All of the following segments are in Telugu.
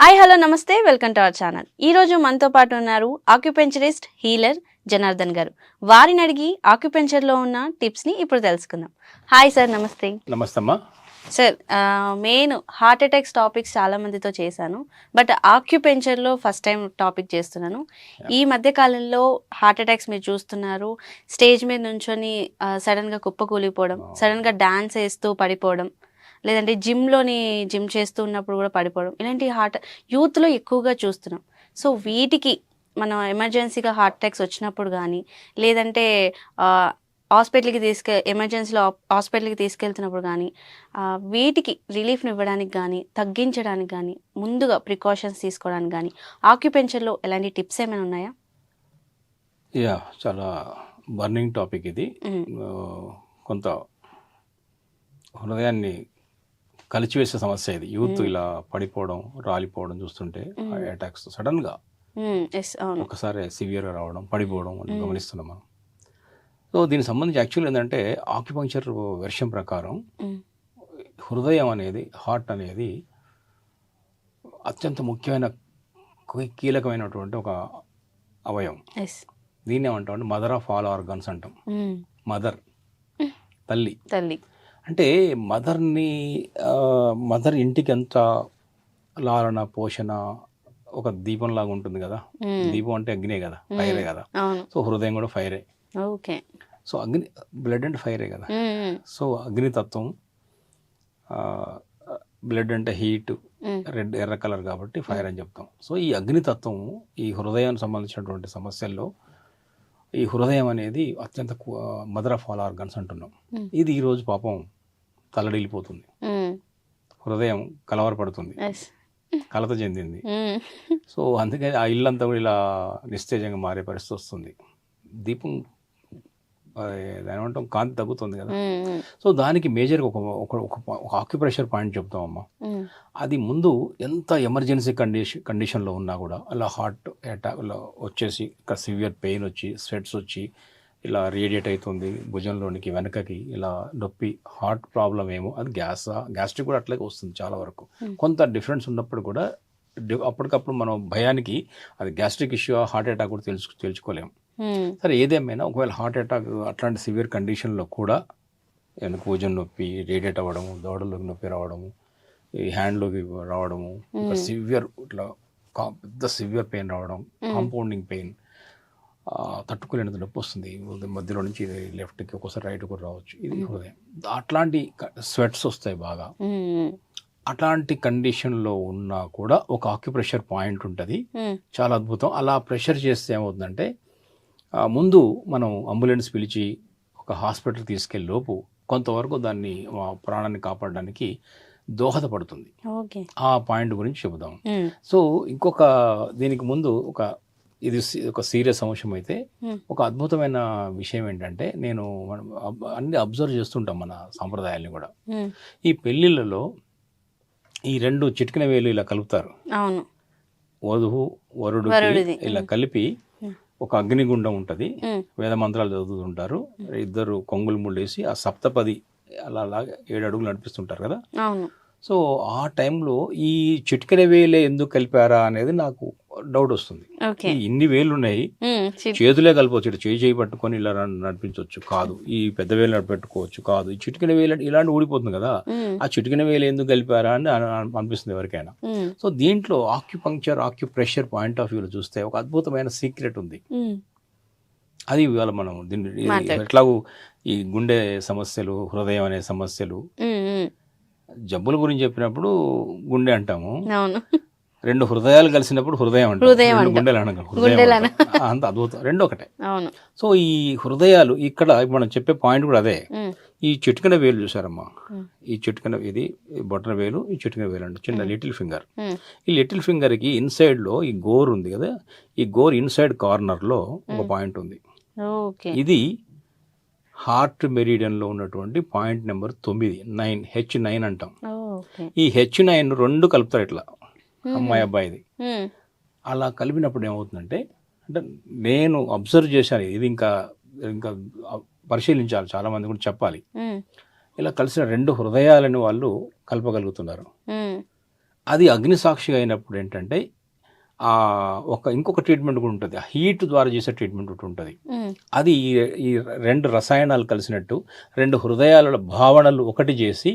హాయ్ హలో నమస్తే వెల్కమ్ టు అవర్ ఛానల్. ఈరోజు మనతో పాటు ఉన్నారు ఆక్యుపెంచరిస్ట్ హీలర్ జనార్దన్ గారు. వారిని అడిగి ఆక్యుపెంచర్లో ఉన్న టిప్స్ని ఇప్పుడు తెలుసుకుందాం. హాయ్ సార్, నమస్తే. నమస్తే అమ్మా. Sir, main heart attacks topics చాలా మందితో చేశాను, బట్ ఆక్యుపెంచర్లో ఫస్ట్ టైం టాపిక్ చేస్తున్నాను. ఈ మధ్య కాలంలో హార్ట్ అటాక్స్ మీరు చూస్తున్నారు. స్టేజ్ మీద నుంచొని సడన్గా కుప్పకూలిపోవడం, సడన్గా డాన్స్ వేస్తూ పడిపోవడం, లేదంటే జిమ్ చేస్తూ ఉన్నప్పుడు కూడా పడిపోవడం, ఇలాంటి యూత్లో ఎక్కువగా చూస్తున్నాం. సో వీటికి మనం ఎమర్జెన్సీగా హార్ట్ అటాక్స్ వచ్చినప్పుడు కానీ, లేదంటే ఎమర్జెన్సీలో హాస్పిటల్కి తీసుకెళ్తున్నప్పుడు కానీ, వీటికి రిలీఫ్ని ఇవ్వడానికి కానీ, తగ్గించడానికి కానీ, ముందుగా ప్రికాషన్స్ తీసుకోవడానికి కానీ ఆక్యుపెంచర్లో ఎలాంటి టిప్స్ ఏమైనా ఉన్నాయా? చాలా బర్నింగ్ టాపిక్ ఇది. కొంత హృదయాన్ని కలిచివేసే సమస్య ఇది. యూత్ ఇలా పడిపోవడం, రాలిపోవడం చూస్తుంటే అటాక్స్ సడన్గా ఒకసారి సివియర్గా రావడం, పడిపోవడం గమనిస్తున్నాం మనం. సో దీనికి సంబంధించి యాక్చువల్ ఏంటంటే ఆక్యుపంక్చర్ వెర్షన్ ప్రకారం హృదయం అనేది, హార్ట్ అనేది అత్యంత ముఖ్యమైన కీలకమైనటువంటి ఒక అవయవం. దీన్ని ఏమంటాం, మదర్ ఆఫ్ ఆల్ ఆర్గన్స్ అంటాం. మదర్, తల్లి అంటే మదర్ ఇంటికి ఎంత లాలన పోషణ, ఒక దీపంలాగా ఉంటుంది కదా. దీపం అంటే అగ్నే కదా, ఫైరే కదా. సో హృదయం కూడా ఫైరే. సో అగ్ని, బ్లడ్ అంటే ఫైరే కదా. సో అగ్నితత్వం, బ్లడ్ అంటే హీట్, ఎర్ర కలర్ కాబట్టి ఫైర్ అని చెప్తాం. సో ఈ అగ్నితత్వం ఈ హృదయానికి సంబంధించినటువంటి సమస్యల్లో ఈ హృదయం అనేది అత్యంత మదర్ ఆఫ్ ఆల్ ఆర్గన్స్ అంటున్నాం. ఇది ఈరోజు పాపం తల్లడిల్లిపోతుంది. హృదయం కలవరపడుతుంది, కలత చెందింది. సో అందుకని ఆ ఇల్లంతా కూడా ఇలా నిస్తేజంగా మారే పరిస్థితి వస్తుంది. దీపం ఏమంటాం, కాంతి తగ్గుతుంది కదా. సో దానికి మేజర్గా ఒక ఆక్యుప్రెషర్ పాయింట్ చెప్తామమ్మా. అది ముందు ఎంత ఎమర్జెన్సీ కండిషన్లో ఉన్నా కూడా అలా హార్ట్ అటాక్లో వచ్చేసి ఇక్కడ సివియర్ పెయిన్ వచ్చి, స్వెట్స్ వచ్చి ఇలా రేడియేట్ అవుతుంది భుజంలోనికి, వెనకకి ఇలా నొప్పి, హార్ట్ ప్రాబ్లం ఏమో అది గ్యాస్ట్రిక్ కూడా అట్లాగే వస్తుంది చాలా వరకు. కొంత డిఫరెన్స్ ఉన్నప్పుడు కూడా అప్పటికప్పుడు మనం భయానికి అది గ్యాస్ట్రిక్ ఇష్యూ, హార్ట్ అటాక్ కూడా తెలుసుకోలేము. సరే, ఏదేమైనా ఒకవేళ హార్ట్ అటాక్ అట్లాంటి సివియర్ కండిషన్లో కూడా వెనక భుజం నొప్పి, రేడియేట్ అవ్వడము, దవడలోకి నొప్పి రావడము, ఈ హ్యాండ్లోకి రావడము, సివియర్ ఇట్లా పెద్ద సివియర్ పెయిన్ రావడం, కాంపౌండింగ్ పెయిన్, తట్టుకోలేనంత నొప్పి వస్తుంది మధ్యలో నుంచి, లెఫ్ట్కి ఒక్కోసారి రైట్ కూడా రావచ్చు. ఇది హృదయం. అట్లాంటి స్వెట్స్ వస్తాయి బాగా. అట్లాంటి కండిషన్లో ఉన్నా కూడా ఒక ఆక్యుప్రెషర్ పాయింట్ ఉంటుంది, చాలా అద్భుతం. అలా ప్రెషర్ చేస్తే ఏమవుతుందంటే ముందు మనం అంబులెన్స్ పిలిచి ఒక హాస్పిటల్ తీసుకెళ్ళే లోపు కొంతవరకు దాన్ని ప్రాణాన్ని కాపాడడానికి దోహదపడుతుంది. ఆ పాయింట్ గురించి చెబుదాం. సో ఇంకొక దీనికి ముందు ఇది ఒక సీరియస్ అంశం అయితే ఒక అద్భుతమైన విషయం ఏంటంటే, నేను అన్ని అబ్జర్వ్ చేస్తుంటాం మన సాంప్రదాయాల్ని కూడా. ఈ పెళ్ళిళ్ళలో ఈ రెండు చిటికిన వేలు ఇలా కలుపుతారు. వధువు వరుడు ఇలా కలిపి ఒక అగ్నిగుండం ఉంటుంది, వేద మంత్రాలు చదువుతుంటారు, ఇద్దరు కొంగులు ముళ్ళేసి ఆ సప్తపది అలా 7 అడుగులు నడిపిస్తుంటారు కదా. సో ఆ టైంలో ఈ చిటికెన వేలే ఎందుకు కలిపారా అనేది నాకు డౌట్ వస్తుంది. ఇన్ని వేలు ఉన్నాయి, చేతులే కలిపవచ్చు, చేయి పట్టుకొని ఇలా నడిపించవచ్చు కాదు, ఈ పెద్ద వేలు నడిపెట్టుకోవచ్చు కాదు, ఈ చిటికెన వేలు ఇలాంటి ఊడిపోతుంది కదా, ఆ చిటికెన వేలు ఎందుకు కలిపారా అని అనిపిస్తుంది ఎవరికైనా. సో దీంట్లో ఆక్యుప్రెషర్ పాయింట్ ఆఫ్ వ్యూలో చూస్తే ఒక అద్భుతమైన సీక్రెట్ ఉంది. అది ఇవాళ మనం దీన్ని ఎట్లాగూ ఈ గుండె సమస్యలు, హృదయం అనే సమస్యలు, జబ్బుల గురించి చెప్పినప్పుడు గుండె అంటాము, 2 హృదయాలు కలిసినప్పుడు హృదయం అంటాం, 2 గుండెలు అనగా అంత అద్భుతం, 2 ఒకటే. సో ఈ హృదయాలు ఇక్కడ మనం చెప్పే పాయింట్ కూడా అదే. ఈ చిటికెన వేలు చూసారమ్మా, ఈ చిటికెన, ఇది బొటన వేలు, ఈ చిటికెన వేలు అంటే చిన్న లిటిల్ ఫింగర్. ఈ లిటిల్ ఫింగర్కి ఇన్సైడ్ లో ఈ గోర్ ఉంది కదా, ఈ గోర్ ఇన్సైడ్ కార్నర్ లో ఒక పాయింట్ ఉంది. ఇది హార్ట్ మెరిడియన్ లో ఉన్నటువంటి పాయింట్ నెంబర్ 9, H9 అంటాం. ఈ H9 2 కలుపుతారు ఇట్లా, అమ్మాయి అబ్బాయిది. అలా కలిపినప్పుడు ఏమవుతుందంటే, అంటే నేను అబ్జర్వ్ చేశాను, ఇది ఇంకా పరిశీలించాలి, చాలా మంది కూడా చెప్పాలి. ఇలా కలిసిన 2 హృదయాలను వాళ్ళు కలపగలుగుతున్నారు. అది అగ్నిసాక్షి అయినప్పుడు ఏంటంటే ఇంకొక ట్రీట్మెంట్ కూడా ఉంటుంది, హీట్ ద్వారా చేసే ట్రీట్మెంట్ ఒకటి ఉంటుంది. అది ఈ రెండు రసాయనాలు కలిసినట్టు రెండు హృదయాల భావనలు ఒకటి చేసి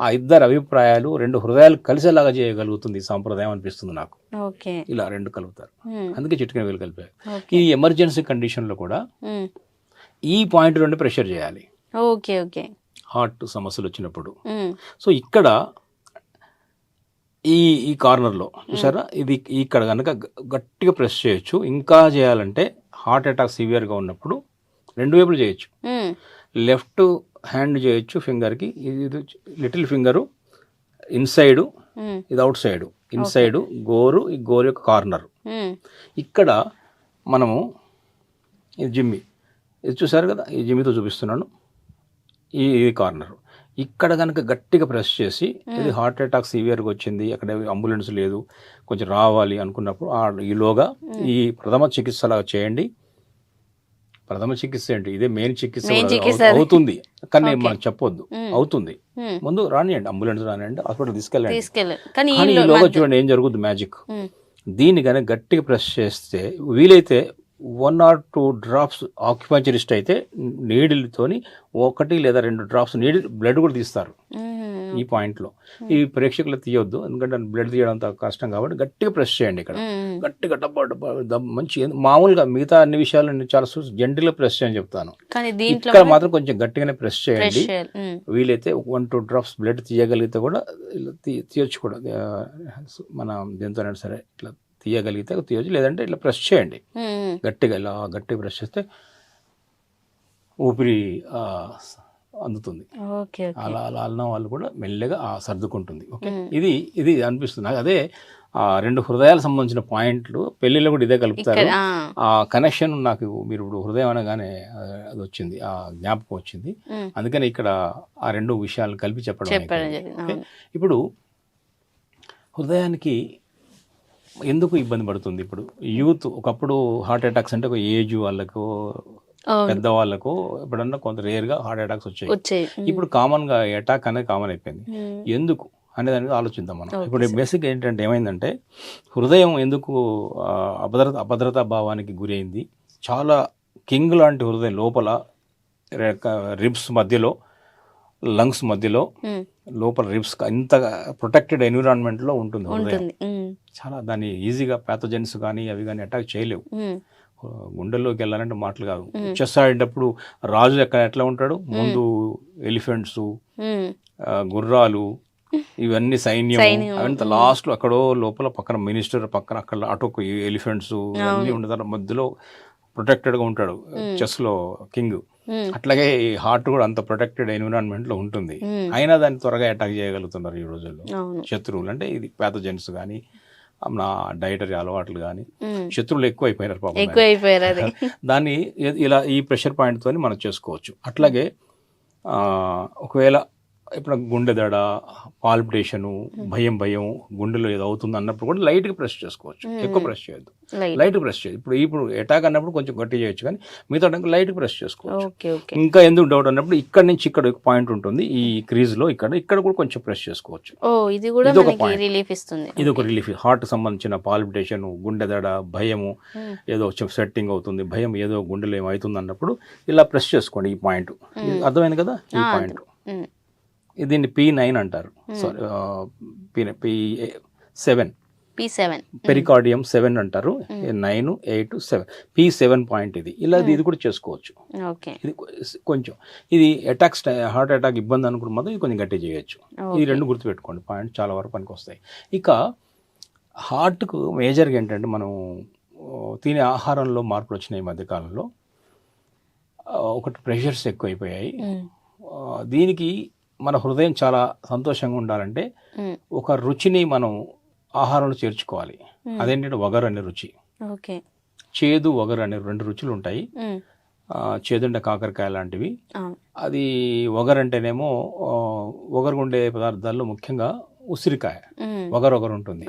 ఆ ఇద్దరు అభిప్రాయాలు రెండు హృదయాలు కలిసేలాగా చేయగలుగుతుంది ఈ సాంప్రదాయం అనిపిస్తుంది నాకు. ఇలా రెండు కలుపుతారు, అందుకే చిటికెన వేలు కలిపారు. ఈ ఎమర్జెన్సీ కండిషన్లో కూడా ఈ పాయింట్ నుండి ప్రెషర్ చేయాలి హార్ట్ సమస్యలు వచ్చినప్పుడు. సో ఇక్కడ ఈ కార్నర్లో చూసారా, ఇది ఇక్కడ కనుక గట్టిగా ప్రెస్ చేయొచ్చు. ఇంకా చేయాలంటే హార్ట్ అటాక్ సివియర్గా ఉన్నప్పుడు రెండు వైపులు చేయొచ్చు. లెఫ్ట్ హ్యాండ్ చేయొచ్చు ఫింగర్కి, ఇది లిటిల్ ఫింగరు ఇన్సైడు, ఇది అవుట్ సైడ్. ఇన్సైడు గోరు, ఈ గోరు యొక్క కార్నర్. ఇక్కడ మనము ఇది జిమ్మి, ఇది చూసారు కదా, ఈ జిమ్మితో చూపిస్తున్నాను. ఈ కార్నర్ ఇక్కడ కనుక గట్టిగా ప్రెస్ చేసి, ఇది హార్ట్ అటాక్ సివియర్గా వచ్చింది, అక్కడ అంబులెన్స్ లేదు, కొంచెం రావాలి అనుకున్నప్పుడు ఈలోగా ఈ ప్రథమ చికిత్సలా చేయండి. ప్రథమ చికిత్స ఏంటి, ఇదే మెయిన్ చికిత్స అవుతుంది, కానీ మనం చెప్పొద్దు, అవుతుంది. ముందు రానియండి, అంబులెన్స్ రానియండి, హాస్పిటల్ తీసుకెళ్ళండి. కానీ ఈలోగా చూడండి ఏం జరుగుతుంది మ్యాజిక్. దీన్ని కనుక గట్టిగా ప్రెస్ చేస్తే వీలైతే 1 or 2 drops ఆక్యుపంచరిస్ట్ అయితే నీడిల్తోని 1 లేదా 2 drops నీడిల్ బ్లడ్ కూడా తీస్తారు ఈ పాయింట్లో. ఈ ప్రేక్షకులు తీయొద్దు, ఎందుకంటే బ్లడ్ తీయడం అంత కష్టం కాబట్టి గట్టిగా ప్రెస్ చేయండి. ఇక్కడ గట్టిగా డబ్బా మంచి, మామూలుగా మిగతా అన్ని విషయాలు చాలా జెంటిల్గా ప్రెస్ చేయని చెప్తాను, ఇక్కడ మాత్రం కొంచెం గట్టిగానే ప్రెస్ చేయండి. వీలైతే 1-2 drops బ్లడ్ తీయగలిగితే కూడా తీయొచ్చు కూడా, మన దేంతోనైనా సరే ఇట్లా తీయగలిగితే తీయచ్చు, లేదంటే ఇట్లా ప్రెస్ చేయండి గట్టిగా. ఇలా గట్టిగా ప్రెస్ చేస్తే ఊపిరి అందుతుంది. అలా అన్న వాళ్ళు కూడా మెల్లగా సర్దుకుంటుంది. ఓకే, ఇది అనిపిస్తుంది నాకు. అదే రెండు హృదయాలకు సంబంధించిన పాయింట్లు పెళ్లిలో కూడా ఇదే కలుపుతారు. ఆ కనెక్షన్ నాకు మీరు ఇప్పుడు హృదయం అనగానే అది వచ్చింది, ఆ జ్ఞాపకం వచ్చింది. అందుకని ఇక్కడ ఆ రెండు విషయాలు కలిపి చెప్పడం. ఇప్పుడు హృదయానికి ఎందుకు ఇబ్బంది పడుతుంది? ఇప్పుడు యూత్, ఒకప్పుడు హార్ట్ అటాక్స్ అంటే ఒక ఏజ్ వాళ్ళకు, పెద్దవాళ్ళకు ఎప్పుడన్నా కొంత రేర్గా హార్ట్ అటాక్స్ వచ్చాయి. ఇప్పుడు కామన్గా అటాక్ అనేది కామన్ అయిపోయింది. ఎందుకు అనే దాని మీద ఆలోచిద్దాం మనం. ఇప్పుడు బేసిక్ ఏంటంటే ఏమైందంటే, హృదయం ఎందుకు అభద్రతా భావానికి గురైంది? చాలా కింగ్ లాంటి హృదయం లోపల రిబ్స్ మధ్యలో, లంగ్స్ మధ్యలో, లోపల రిబ్స్, ఇంత ప్రొటెక్టెడ్ ఎన్విరాన్మెంట్లో ఉంటుంది హృదయం. చాలా దాన్ని ఈజీగా ప్యాథోజన్స్ కానీ అవి కానీ అటాక్ చేయలేవు. గుండెల్లోకి వెళ్ళాలంటే మాటలు కాదు. చెస్ ఆడేటప్పుడు రాజు ఎట్లా ఉంటాడు, ముందు ఎలిఫెంట్స్, గుర్రాలు, ఇవన్నీ సైన్యం, అవంతా లాస్ట్లో అక్కడో లోపల పక్కన మినిస్టర్, పక్కన అక్కడ అటో ఎలిఫెంట్స్ అన్నీ ఉంటారు, మధ్యలో ప్రొటెక్టెడ్గా ఉంటాడు చెస్లో కింగ్. అట్లాగే ఈ హార్ట్ కూడా అంత ప్రొటెక్టెడ్ ఎన్విరాన్మెంట్లో ఉంటుంది, అయినా దాన్ని త్వరగా అటాక్ చేయగలుగుతున్నారు ఈ రోజుల్లో శత్రువులు. అంటే ఇది ప్యాథోజన్స్ కానీ నా డైటరీ అలవాట్లు కానీ, శత్రువులు ఎక్కువైపోయినారు పాపం. దాన్ని ఇలా ఈ ప్రెషర్ పాయింట్తో మనం చేసుకోవచ్చు. అట్లాగే ఒకవేళ ఇప్పుడు గుండె దడ, పాల్పిటేషను, భయం, గుండెలో ఏదో అవుతుంది అన్నప్పుడు కూడా లైట్గా ప్రెస్ చేసుకోవచ్చు, ఎక్కువ ప్రెస్ చేయొద్దు, లైట్గా ప్రెస్ చేయదు. ఇప్పుడు అటాక్ అన్నప్పుడు కొంచెం గట్టి చేయొచ్చు, కానీ మిగతా లైట్గా ప్రెస్ చేసుకోవచ్చు. ఇంకా ఎందుకు డౌట్ అన్నప్పుడు ఇక్కడ నుంచి ఇక్కడ పాయింట్ ఉంటుంది ఈ క్రీజ్లో, ఇక్కడ కూడా కొంచెం ప్రెస్ చేసుకోవచ్చు. ఇది ఒక పాయింట్, ఇది ఒక రిలీఫ్. హార్ట్ సంబంధించిన పాల్పిటేషన్, గుండె దడ, భయము, ఏదో సెట్టింగ్ అవుతుంది, భయం ఏదో గుండెలో ఏమవుతుంది అన్నప్పుడు ఇలా ప్రెస్ చేసుకోండి. ఈ పాయింట్ అర్థమైంది కదా, ఈ పాయింట్. దీన్ని P9 అంటారు, సారీ P7 పెరికార్డియం 7 అంటారు, 9, 8, 7 P7 పాయింట్ ఇది. ఇలా ఇది కూడా చేసుకోవచ్చు. ఇది కొంచెం ఇది అటాక్స్, హార్ట్ అటాక్ ఇబ్బంది అనుకున్న మాత్రం ఇది కొంచెం గట్టి చేయొచ్చు. ఈ రెండు గుర్తుపెట్టుకోండి, పాయింట్ చాలా వరకు పనికి వస్తాయి. ఇక హార్ట్కు మేజర్గా ఏంటంటే, మనం తినే ఆహారంలో మార్పులు వచ్చినాయి ఈ మధ్యకాలంలో. ఒకటి ప్రెషర్స్ ఎక్కువైపోయాయి. దీనికి మన హృదయం చాలా సంతోషంగా ఉండాలంటే ఒక రుచిని మనం ఆహారంలో చేర్చుకోవాలి. అదేంటంటే వగరు అనే రుచి, చేదు వగరు అనే 2 రుచులు ఉంటాయి. చేదుండే కాకరకాయ లాంటివి. అది వగరు అంటేనేమో వగరుగుండే పదార్థాల్లో ముఖ్యంగా ఉసిరికాయ వగరు ఉంటుంది.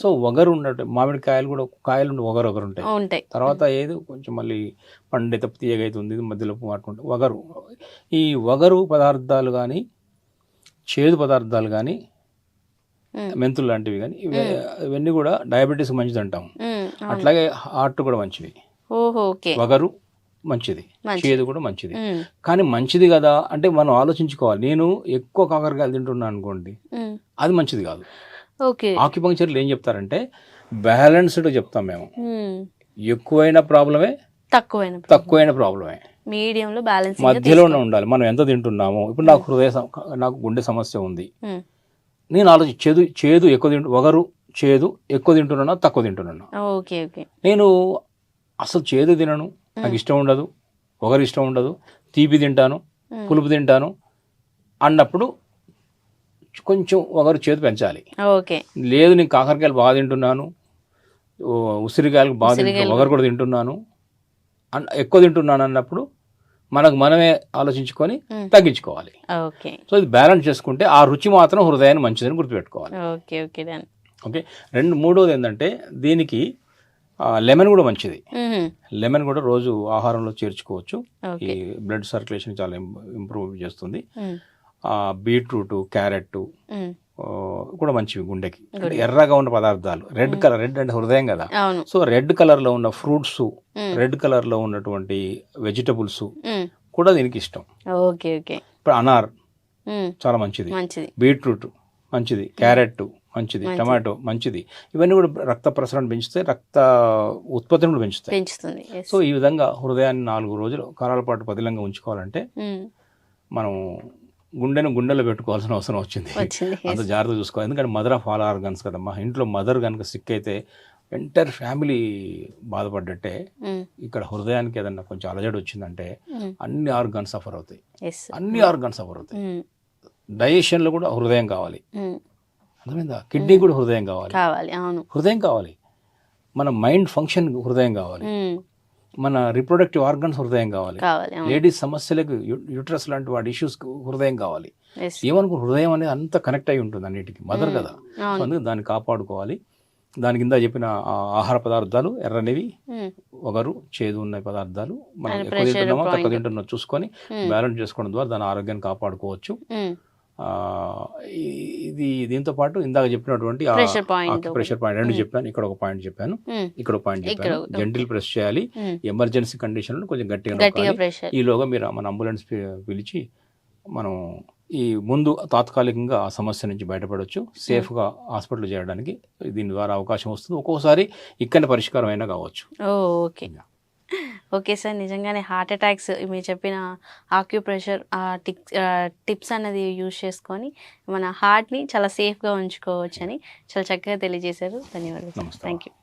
సో వగరు ఉన్నట్టు మామిడికాయలు కూడా కాయలు వగరు ఉంటాయి. తర్వాత ఏది కొంచెం మళ్ళీ పండే తప్ప తీయగా అవుతుంది, మధ్యలో మాట్లాడుకుంటే వగరు. ఈ వగరు పదార్థాలు కానీ, చేదు పదార్థాలు కానీ మెంతులు లాంటివి కానీ ఇవన్నీ కూడా డయాబెటీస్ మంచిది అంటాం. అట్లాగే హార్ట్ కూడా మంచిది, ఓహో ఓకే, వగరు మంచిది, చేదు కూడా మంచిది. కానీ మంచిది కదా అంటే మనం ఆలోచించుకోవాలి. నేను ఎక్కువ కాకరకాయలు తింటున్నాను అనుకోండి, అది మంచిది కాదు. ఓకే, ఆక్యుపంక్చర్లు ఏం చెప్తారంటే బ్యాలెన్స్డ్ చెప్తాం మేము. ఎక్కువైన ప్రాబ్లమే, తక్కువైన ప్రాబ్లమే, మీడియంలో బ్యాలెన్స్ మధ్యలోనే ఉండాలి. మనం ఎంత తింటున్నాము. ఇప్పుడు నాకు గుండె సమస్య ఉంది, నేను చేదు ఎక్కువ వగరు చేదు ఎక్కువ తింటున్నా, తక్కువ తింటున్నా. ఓకే ఓకే, నేను అసలు చేదు తినను, నాకు ఇష్టం ఉండదు, వగరు ఇష్టం ఉండదు, తీపి తింటాను, పులుపు తింటాను అన్నప్పుడు కొంచెం వగరు చేదు పెంచాలి. ఓకే, లేదు నేను కాకరకాయలు బాగా తింటున్నాను, ఉసిరికాయలు బాగా తింటున్నాను, వగరు కూడా తింటున్నాను, ఎక్కువ తింటున్నాను అన్నప్పుడు మనమే ఆలోచించుకొని తగ్గించుకోవాలి. సో ఇది బ్యాలెన్స్ చేసుకుంటే ఆ రుచి మాత్రం హృదయాన్ని మంచిదని గుర్తుపెట్టుకోవాలి. ఓకే, మూడోది ఏంటంటే దీనికి లెమన్ కూడా మంచిది. లెమన్ కూడా రోజు ఆహారంలో చేర్చుకోవచ్చు. ఈ బ్లడ్ సర్క్యులేషన్ చాలా ఇంప్రూవ్ చేస్తుంది. బీట్రూట్, క్యారెట్ కూడా మంచివి గుండెకి. ఎర్రగా ఉన్న పదార్థాలు, రెడ్ అంటే హృదయం కదా, సో రెడ్ కలర్ లో ఉన్న ఫ్రూట్స్, రెడ్ కలర్ లో ఉన్నటువంటి వెజిటబుల్స్ కూడా దీనికి ఇష్టం. ఇప్పుడు అనార్ చాలా మంచిది, బీట్రూట్ మంచిది, క్యారెట్ మంచిది, టమాటో మంచిది. ఇవన్నీ కూడా రక్త ప్రసరణ పెంచుతాయి, రక్త ఉత్పత్తిని కూడా పెంచుతుంది. సో ఈ విధంగా హృదయాన్ని 4 రోజులు కాలాల పాటు పదిలంగా ఉంచుకోవాలంటే మనం గుండెలో పెట్టుకోవాల్సిన అవసరం వచ్చింది. అంత జాగ్రత్త చూసుకోవాలి. ఎందుకంటే మదర్ ఆఫ్ ఆల్ ఆర్గన్స్ కదమ్మా. ఇంట్లో మదర్ కనుక సిక్ అయితే ఎంటైర్ ఫ్యామిలీ బాధపడ్డట్టే. ఇక్కడ హృదయానికి ఏదన్నా కొంచెం అలజడి వచ్చిందంటే అన్ని ఆర్గన్స్ సఫర్ అవుతాయి, డైజెషన్లో కూడా హృదయం కావాలి, అర్థమైందా? కిడ్నీ కూడా హృదయం కావాలి, మన మైండ్ ఫంక్షన్ హృదయం కావాలి, మన రిప్రొడక్టివ్ ఆర్గన్స్ హృదయం కావాలి, లేడీస్ సమస్యలకు యూట్రస్ లాంటి వాటి ఇష్యూస్ హృదయం కావాలి. ఏమనుకో హృదయం అనేది అంత కనెక్ట్ అయి ఉంటుంది అన్నిటికీ, మదర్ కదా. అందుకే దాన్ని కాపాడుకోవాలి. దాని కింద చెప్పిన ఆహార పదార్థాలు ఎర్రనివి, వగరు చేదు ఉన్న పదార్థాలు మనం ఎక్కువ తింటున్నామో తక్కువ తింటున్నామో చూసుకొని బ్యాలెన్స్ చేసుకోవడం ద్వారా దాని ఆరోగ్యాన్ని కాపాడుకోవచ్చు. ఇది దీంతో పాటు ఇందాక చెప్పినటువంటి ప్రెషర్ పాయింట్ 2 చెప్పాను, ఇక్కడ ఒక పాయింట్ చెప్పాను, ఇక్కడ ఒక పాయింట్ చెప్పాను. జెంటిల్ ప్రెస్ చేయాలి. ఎమర్జెన్సీ కండిషన్ లో కొంచెం గట్టిగా ఈలోగా మీరు మన అంబులెన్స్ పిలిచి మనం ఈ ముందు తాత్కాలికంగా ఆ సమస్య నుంచి బయటపడవచ్చు, సేఫ్గా హాస్పిటల్ చేయడానికి దీని ద్వారా అవకాశం వస్తుంది. ఒక్కోసారి ఇక్కడ పరిష్కారం అయినా కావచ్చు. ఓకే సార్, నిజంగానే హార్ట్ అటాక్స్ మీరు చెప్పిన ఆక్యుప్రెషర్ టిప్స్ అన్నది యూజ్ చేసుకొని మన హార్ట్ని చాలా సేఫ్గా ఉంచుకోవచ్చు అని చాలా చక్కగా తెలియజేశారు. ధన్యవాదాలు. నమస్తే. Thank you.